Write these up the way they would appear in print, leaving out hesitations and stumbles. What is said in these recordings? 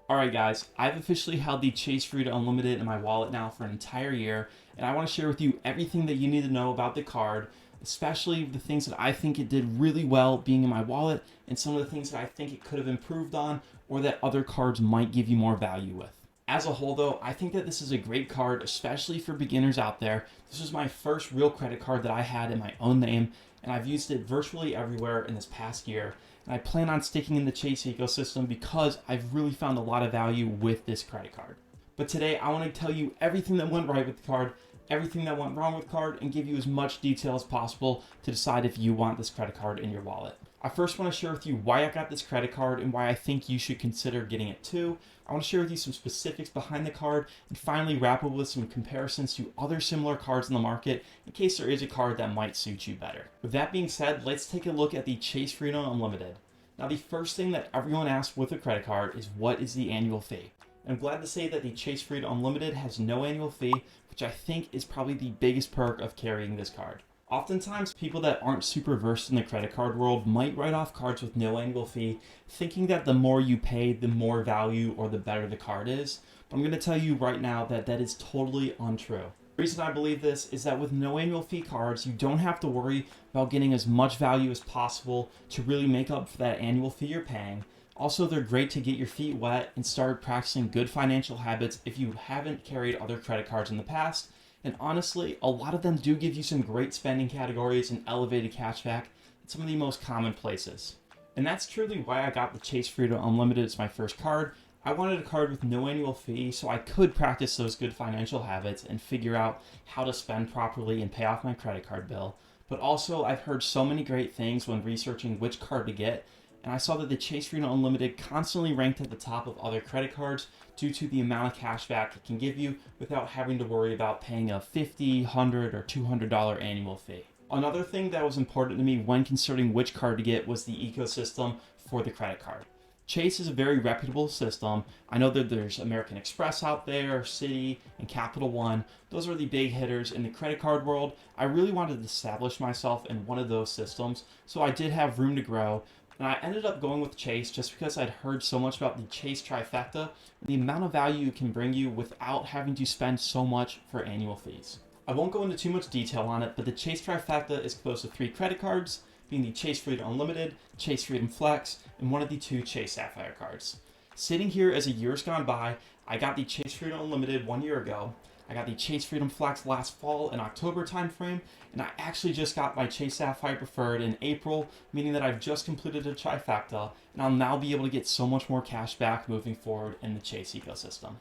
Alright guys, I've officially held the Chase Freedom Unlimited in my wallet now for an entire year, and I want to share with you everything that you need to know about the card, especially the things that I think it did really well being in my wallet, and some of the things that I think it could have improved on, or that other cards might give you more value with. As a whole though, I think that this is a great card, especially for beginners out there. This was my first real credit card that I had in my own name, and I've used it virtually everywhere in this past year. And I plan on sticking in the Chase ecosystem because I've really found a lot of value with this credit card. But today I want to tell you everything that went right with the card, everything that went wrong with the card, and give you as much detail as possible to decide if you want this credit card in your wallet. I first want to share with you why I got this credit card and why I think you should consider getting it too. I want to share with you some specifics behind the card and finally wrap up with some comparisons to other similar cards in the market in case there is a card that might suit you better. With that being said, let's take a look at the Chase Freedom Unlimited. Now, the first thing that everyone asks with a credit card is what is the annual fee? And I'm glad to say that the Chase Freedom Unlimited has no annual fee, which I think is probably the biggest perk of carrying this card. Oftentimes, people that aren't super versed in the credit card world might write off cards with no annual fee, thinking that the more you pay, the more value or the better the card is. But I'm going to tell you right now that that is totally untrue. The reason I believe this is that with no annual fee cards, you don't have to worry about getting as much value as possible to really make up for that annual fee you're paying. Also, they're great to get your feet wet and start practicing good financial habits if you haven't carried other credit cards in the past. And honestly, a lot of them do give you some great spending categories and elevated cashback at some of the most common places. And that's truly why I got the Chase Freedom Unlimited as my first card. I wanted a card with no annual fee so I could practice those good financial habits and figure out how to spend properly and pay off my credit card bill. But also, I've heard so many great things when researching which card to get, and I saw that the Chase Freedom Unlimited constantly ranked at the top of other credit cards due to the amount of cashback it can give you without having to worry about paying a $50, $100, or $200 annual fee. Another thing that was important to me when considering which card to get was the ecosystem for the credit card. Chase is a very reputable system. I know that there's American Express out there, Citi, and Capital One. Those are the big hitters in the credit card world. I really wanted to establish myself in one of those systems, so I did have room to grow. And I ended up going with Chase just because I'd heard so much about the Chase trifecta and the amount of value it can bring you without having to spend so much for annual fees. I won't go into too much detail on it, but the Chase trifecta is composed of 3 credit cards, being the Chase Freedom Unlimited, Chase Freedom Flex, and one of the 2 Chase Sapphire cards. Sitting here as a year's gone by, I got the Chase Freedom Unlimited 1 year ago. I got the Chase Freedom Flex last fall in October timeframe, and I actually just got my Chase Sapphire Preferred in April, meaning that I've just completed a trifecta, and I'll now be able to get so much more cash back moving forward in the Chase ecosystem.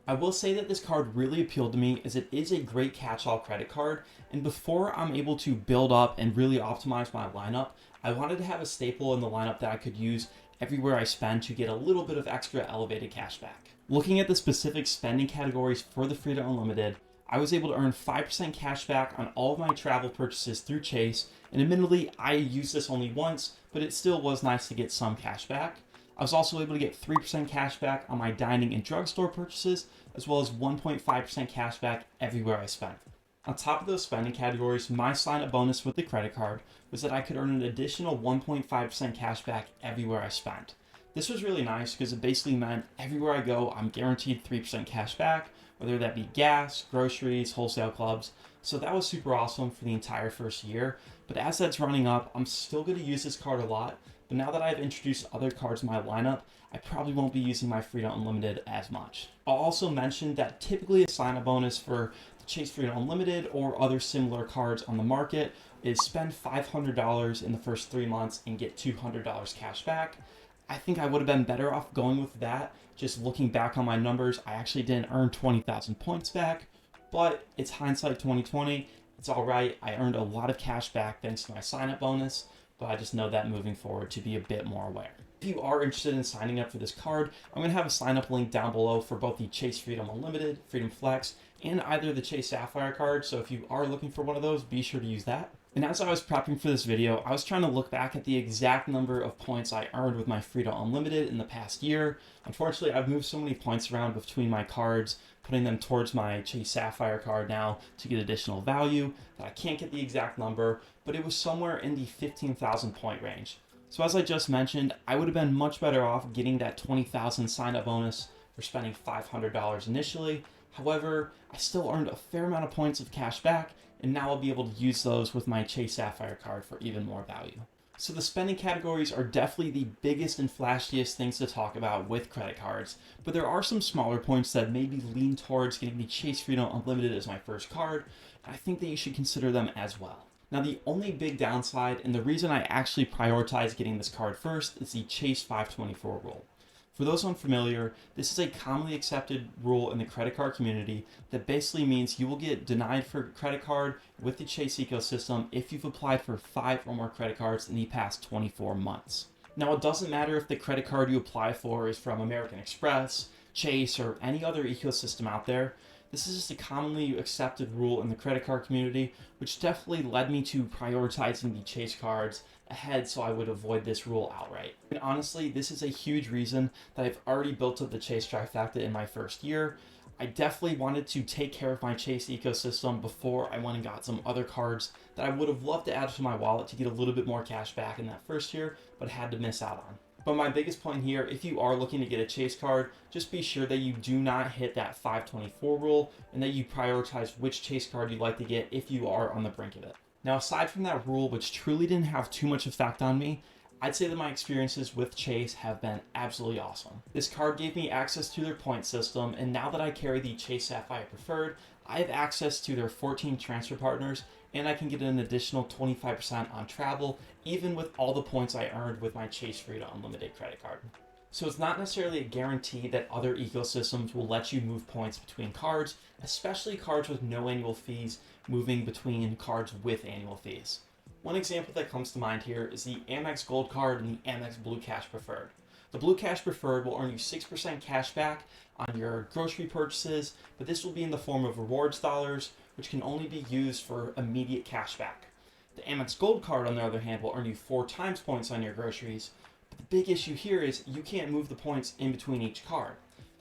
I will say that this card really appealed to me as it is a great catch-all credit card, and before I'm able to build up and really optimize my lineup, I wanted to have a staple in the lineup that I could use everywhere I spend to get a little bit of extra elevated cash back. Looking at the specific spending categories for the Freedom Unlimited, I was able to earn 5% cash back on all of my travel purchases through Chase, and admittedly, I used this only once, but it still was nice to get some cash back. I was also able to get 3% cash back on my dining and drugstore purchases, as well as 1.5% cash back everywhere I spent. On top of those spending categories, my sign-up bonus with the credit card was that I could earn an additional 1.5% cash back everywhere I spent. This was really nice because it basically meant everywhere I go, I'm guaranteed 3% cash back, whether that be gas, groceries, wholesale clubs. So that was super awesome for the entire first year. But as that's running up, I'm still going to use this card a lot. But now that I've introduced other cards in my lineup, I probably won't be using my Freedom Unlimited as much. I'll also mention that typically a sign-up bonus for the Chase Freedom Unlimited or other similar cards on the market is spend $500 in the first 3 months and get $200 cash back. I think I would have been better off going with that. Just looking back on my numbers, I actually didn't earn 20,000 points back, but it's hindsight 2020. It's all right. I earned a lot of cash back thanks to my sign-up bonus, but I just know that moving forward to be a bit more aware. If you are interested in signing up for this card, I'm going to have a sign-up link down below for both the Chase Freedom Unlimited, Freedom Flex, and either the Chase Sapphire card, so if you are looking for one of those, be sure to use that. And as I was prepping for this video, I was trying to look back at the exact number of points I earned with my Freedom Unlimited in the past year. Unfortunately, I've moved so many points around between my cards, putting them towards my Chase Sapphire card now to get additional value, that I can't get the exact number, but it was somewhere in the 15,000 point range. So as I just mentioned, I would have been much better off getting that 20,000 sign-up bonus for spending $500 initially. However, I still earned a fair amount of points of cash back, and now I'll be able to use those with my Chase Sapphire card for even more value. So the spending categories are definitely the biggest and flashiest things to talk about with credit cards, but there are some smaller points that maybe lean towards getting the Chase Freedom Unlimited as my first card, and I think that you should consider them as well. Now the only big downside, and the reason I actually prioritize getting this card first, is the Chase 524 rule. For those unfamiliar, this is a commonly accepted rule in the credit card community that basically means you will get denied for a credit card with the Chase ecosystem if you've applied for 5 or more credit cards in the past 24 months. Now, it doesn't matter if the credit card you apply for is from American Express, Chase, or any other ecosystem out there. This is just a commonly accepted rule in the credit card community, which definitely led me to prioritizing the Chase cards ahead so I would avoid this rule outright. And honestly, this is a huge reason that I've already built up the Chase trifecta in my first year. I definitely wanted to take care of my Chase ecosystem before I went and got some other cards that I would have loved to add to my wallet to get a little bit more cash back in that first year, but had to miss out on. But my biggest point here, if you are looking to get a Chase card, just be sure that you do not hit that 524 rule and that you prioritize which Chase card you'd like to get if you are on the brink of it. Now, aside from that rule, which truly didn't have too much effect on me, I'd say that my experiences with Chase have been absolutely awesome. This card gave me access to their point system, and now that I carry the Chase Sapphire Preferred, I have access to their 14 transfer partners, and I can get an additional 25% on travel, even with all the points I earned with my Chase Freedom Unlimited credit card. So it's not necessarily a guarantee that other ecosystems will let you move points between cards, especially cards with no annual fees moving between cards with annual fees. One example that comes to mind here is the Amex Gold Card and the Amex Blue Cash Preferred. The Blue Cash Preferred will earn you 6% cash back on your grocery purchases, but this will be in the form of rewards dollars, which can only be used for immediate cash back. The Amex Gold Card, on the other hand, will earn you 4 times points on your groceries, but the big issue here is you can't move the points in between each card.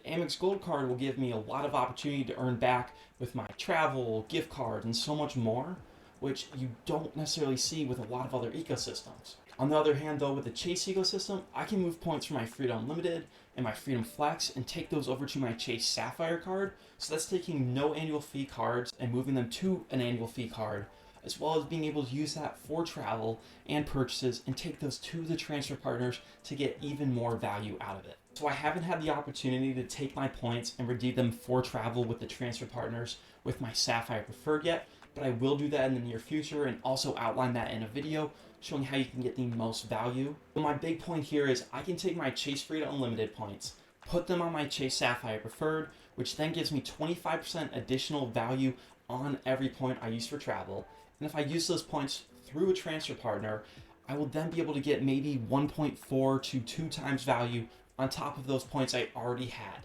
The Amex Gold Card will give me a lot of opportunity to earn back with my travel, gift cards, and so much more, which you don't necessarily see with a lot of other ecosystems. On the other hand, though, with the Chase ecosystem, I can move points from my Freedom Unlimited and my Freedom Flex and take those over to my Chase Sapphire card. So that's taking no annual fee cards and moving them to an annual fee card, as well as being able to use that for travel and purchases and take those to the transfer partners to get even more value out of it. So I haven't had the opportunity to take my points and redeem them for travel with the transfer partners with my Sapphire Preferred yet, but I will do that in the near future and also outline that in a video showing how you can get the most value. But my big point here is I can take my Chase Freedom Unlimited points, put them on my Chase Sapphire Preferred, which then gives me 25% additional value on every point I use for travel. And if I use those points through a transfer partner, I will then be able to get maybe 1.4 to 2 times value on top of those points I already had.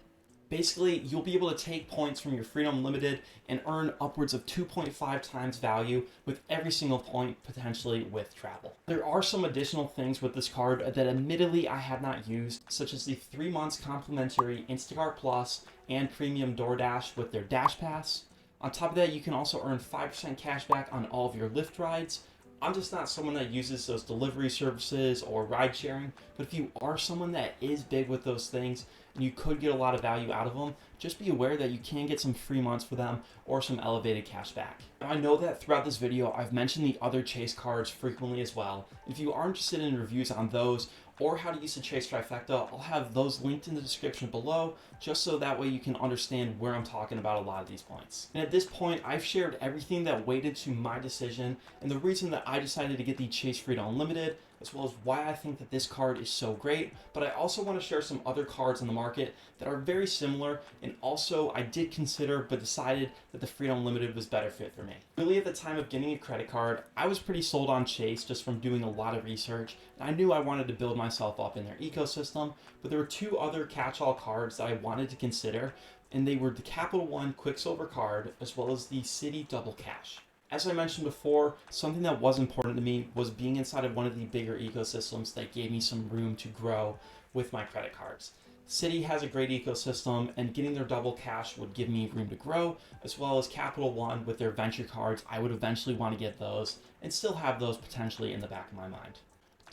Basically, you'll be able to take points from your Freedom Unlimited and earn upwards of 2.5 times value with every single point potentially with travel. There are some additional things with this card that admittedly I have not used, such as the 3 months complimentary Instacart Plus and Premium DoorDash with their Dash Pass. On top of that, you can also earn 5% cash back on all of your Lyft rides. I'm just not someone that uses those delivery services or ride sharing, but if you are someone that is big with those things and you could get a lot of value out of them, just be aware that you can get some free months for them or some elevated cash back. Now, I know that throughout this video I've mentioned the other Chase cards frequently as well. If you are interested in reviews on those or how to use the Chase trifecta, I'll have those linked in the description below, just so that way you can understand where I'm talking about a lot of these points. And at this point, I've shared everything that weighed into my decision and the reason that I decided to get the Chase Freedom Unlimited, as well as why I think that this card is so great. But I also want to share some other cards on the market that are very similar, and also I did consider but decided that the Freedom Unlimited was better fit for me. Really, at the time of getting a credit card, I was pretty sold on Chase just from doing a lot of research, and I knew I wanted to build myself up in their ecosystem, but there were 2 other catch-all cards that I wanted to consider, and they were the Capital One Quicksilver card as well as the Citi Double Cash. As I mentioned before, something that was important to me was being inside of one of the bigger ecosystems that gave me some room to grow with my credit cards. Citi has a great ecosystem, and getting their double cash would give me room to grow, as well as Capital One with their venture cards. I would eventually want to get those and still have those potentially in the back of my mind.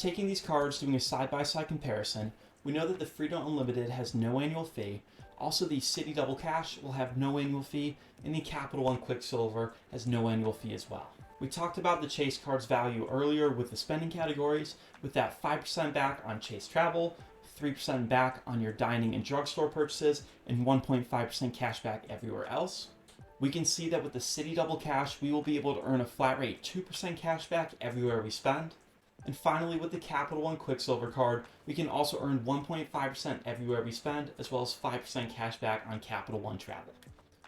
Taking these cards, doing a side-by-side comparison, we know that the Freedom Unlimited has no annual fee. Also, the City Double Cash will have no annual fee, and the Capital One Quicksilver has no annual fee as well. We talked about the Chase card's value earlier with the spending categories, with that 5% back on Chase Travel, 3% back on your dining and drugstore purchases, and 1.5% cash back everywhere else. We can see that with the City Double Cash, we will be able to earn a flat rate 2% cash back everywhere we spend. And finally, with the Capital One Quicksilver card, we can also earn 1.5% everywhere we spend, as well as 5% cash back on Capital One Travel.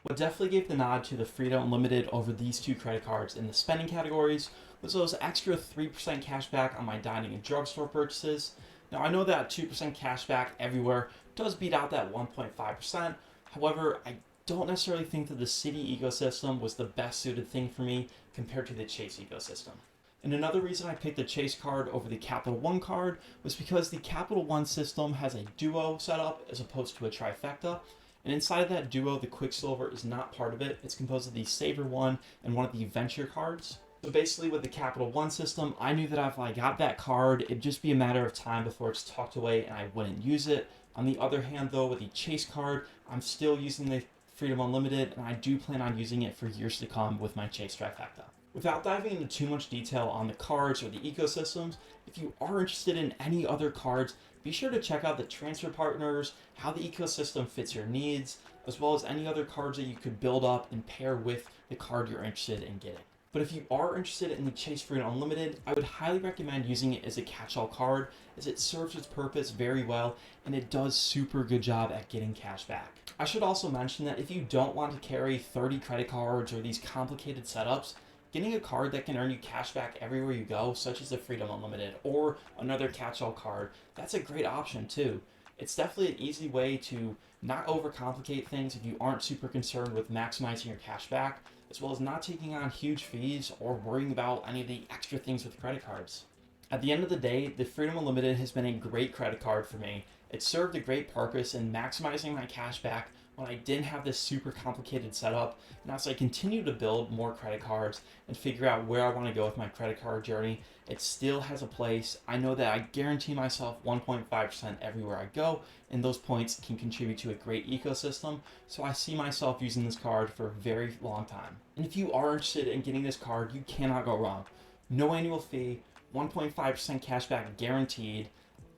What definitely gave the nod to the Freedom Unlimited over these two credit cards in the spending categories was those extra 3% cash back on my dining and drugstore purchases. Now, I know that 2% cash back everywhere does beat out that 1.5%. However, I don't necessarily think that the City ecosystem was the best suited thing for me compared to the Chase ecosystem. And another reason I picked the Chase card over the Capital One card was because the Capital One system has a duo setup as opposed to a trifecta. And inside of that duo, the Quicksilver is not part of it. It's composed of the Saver One and one of the Venture cards. So basically with the Capital One system, I knew that if I got that card, it'd just be a matter of time before it's tucked away and I wouldn't use it. On the other hand though, with the Chase card, I'm still using the Freedom Unlimited and I do plan on using it for years to come with my Chase trifecta. Without diving into too much detail on the cards or the ecosystems, if you are interested in any other cards, be sure to check out the transfer partners, how the ecosystem fits your needs, as well as any other cards that you could build up and pair with the card you're interested in getting. But if you are interested in the Chase Freedom Unlimited, I would highly recommend using it as a catch-all card, as it serves its purpose very well and it does super good job at getting cash back. I should also mention that if you don't want to carry 30 credit cards or these complicated setups, getting a card that can earn you cash back everywhere you go, such as the Freedom Unlimited or another catch-all card, that's a great option too. It's definitely an easy way to not overcomplicate things if you aren't super concerned with maximizing your cash back, as well as not taking on huge fees or worrying about any of the extra things with credit cards. At the end of the day, the Freedom Unlimited has been a great credit card for me. It served a great purpose in maximizing my cash back when I didn't have this super complicated setup, and as I continue to build more credit cards and figure out where I want to go with my credit card journey, it still has a place. I know that I guarantee myself 1.5% everywhere I go, and those points can contribute to a great ecosystem, so I see myself using this card for a very long time. And if you are interested in getting this card, you cannot go wrong. No annual fee, 1.5% cashback guaranteed,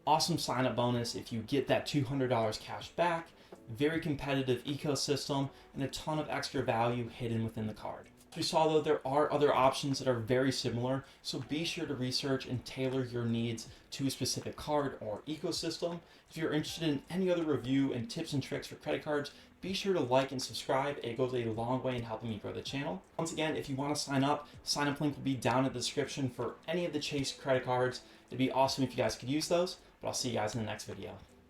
awesome sign-up bonus if you get that $200 cash back, very competitive ecosystem, and a ton of extra value hidden within the card. As we saw though, there are other options that are very similar, so be sure to research and tailor your needs to a specific card or ecosystem. If you're interested in any other review and tips and tricks for credit cards, be sure to like and subscribe. It goes a long way in helping me grow the channel. Once again, if you want to sign up link will be down in the description for any of the Chase credit cards. It'd be awesome if you guys could use those, but I'll see you guys in the next video.